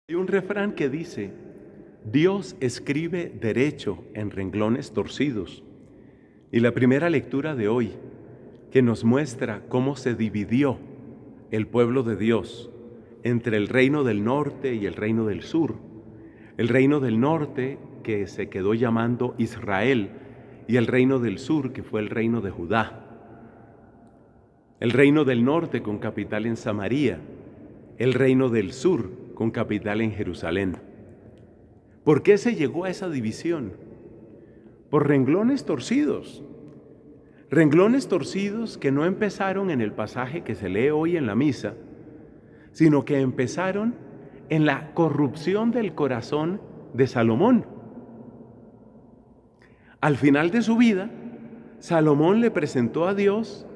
Hay un refrán que dice: Dios escribe derecho en renglones torcidos. Y la primera lectura de hoy, que nos muestra cómo se dividió el pueblo de Dios entre el reino del norte y el reino del sur. El reino del norte, que se quedó llamando Israel, y el reino del sur, que fue el reino de Judá. El reino del norte con capital en Samaria, el reino del sur con capital en Jerusalén. ¿Por qué se llegó a esa división? Por renglones torcidos. Renglones torcidos que no empezaron en el pasaje que se lee hoy en la misa, sino que empezaron en la corrupción del corazón de Salomón. Al final de su vida, Salomón le presentó a Dios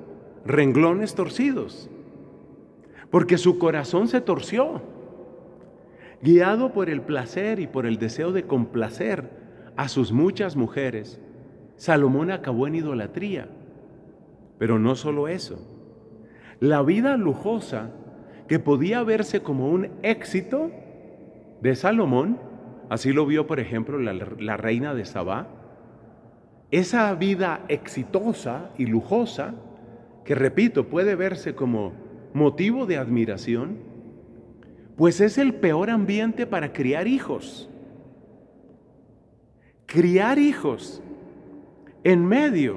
renglones torcidos, porque su corazón se torció. Guiado por el placer y por el deseo de complacer a sus muchas mujeres, Salomón acabó en idolatría. Pero no solo eso. La vida lujosa, que podía verse como un éxito de Salomón, así lo vio, por ejemplo, la reina de Sabá, esa vida exitosa y lujosa, que repito, puede verse como motivo de admiración, pues es el peor ambiente para criar hijos. Criar hijos en medio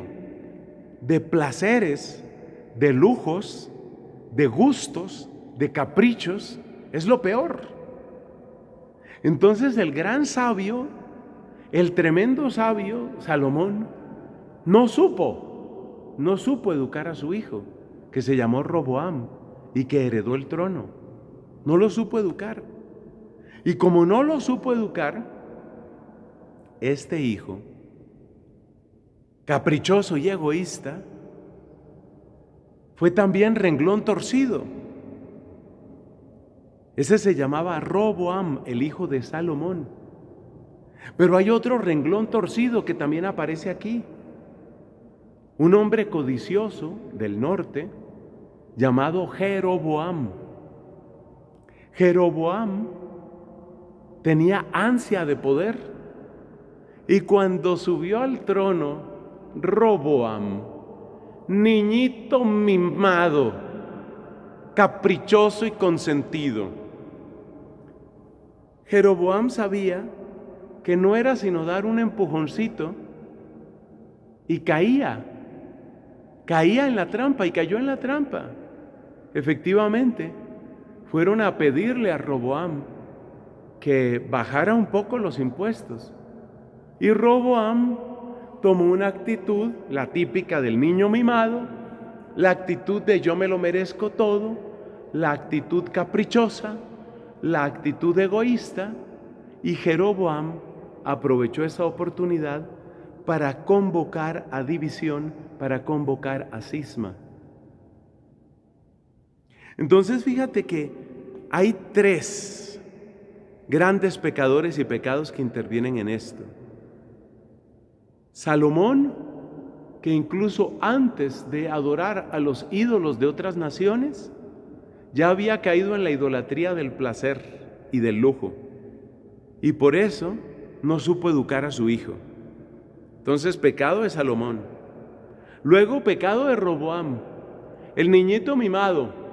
de placeres, de lujos, de gustos, de caprichos, es lo peor. Entonces el gran sabio, el tremendo sabio Salomón, no supo educar a su hijo, que se llamó Roboam y que heredó el trono. No lo supo educar. Y como no lo supo educar, este hijo, caprichoso y egoísta, fue también renglón torcido. Ese se llamaba Roboam, el hijo de Salomón. Pero hay otro renglón torcido que también aparece aquí. Un hombre codicioso del norte llamado Jeroboam. Jeroboam tenía ansia de poder, y cuando subió al trono, Roboam, niñito mimado, caprichoso y consentido, Jeroboam sabía que no era sino dar un empujoncito y caía en la trampa, y cayó en la trampa. Efectivamente, fueron a pedirle a Roboam que bajara un poco los impuestos. Y Roboam tomó una actitud, la típica del niño mimado, la actitud de yo me lo merezco todo, la actitud caprichosa, la actitud egoísta, y Jeroboam aprovechó esa oportunidad para convocar a división, para convocar a cisma. Entonces fíjate que hay tres grandes pecadores y pecados que intervienen en esto. Salomón, que incluso antes de adorar a los ídolos de otras naciones, ya había caído en la idolatría del placer y del lujo, y por eso no supo educar a su hijo. Entonces, pecado de Salomón. Luego, pecado de Roboam, el niñito mimado,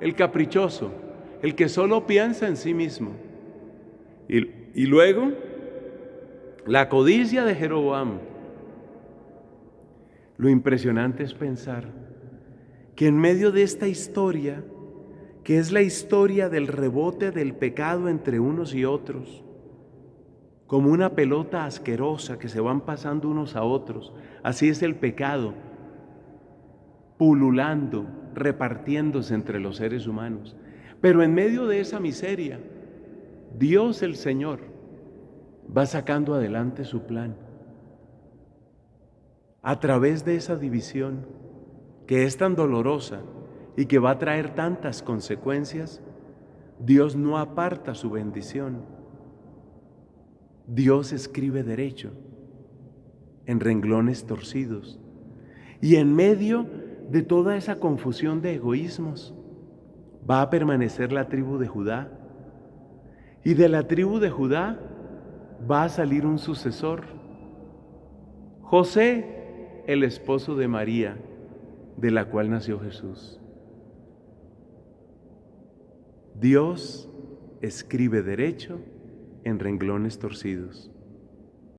el caprichoso, el que solo piensa en sí mismo. Y luego, la codicia de Jeroboam. Lo impresionante es pensar que en medio de esta historia, que es la historia del rebote del pecado entre unos y otros, como una pelota asquerosa que se van pasando unos a otros, así es el pecado, pululando, repartiéndose entre los seres humanos. Pero en medio de esa miseria, Dios el Señor va sacando adelante su plan. A través de esa división que es tan dolorosa y que va a traer tantas consecuencias, Dios no aparta su bendición. Dios escribe derecho en renglones torcidos. Y en medio de toda esa confusión de egoísmos, va a permanecer la tribu de Judá, Y de la tribu de Judá va a salir un sucesor, José, el esposo de María, de la cual nació Jesús. Dios escribe derecho en renglones torcidos.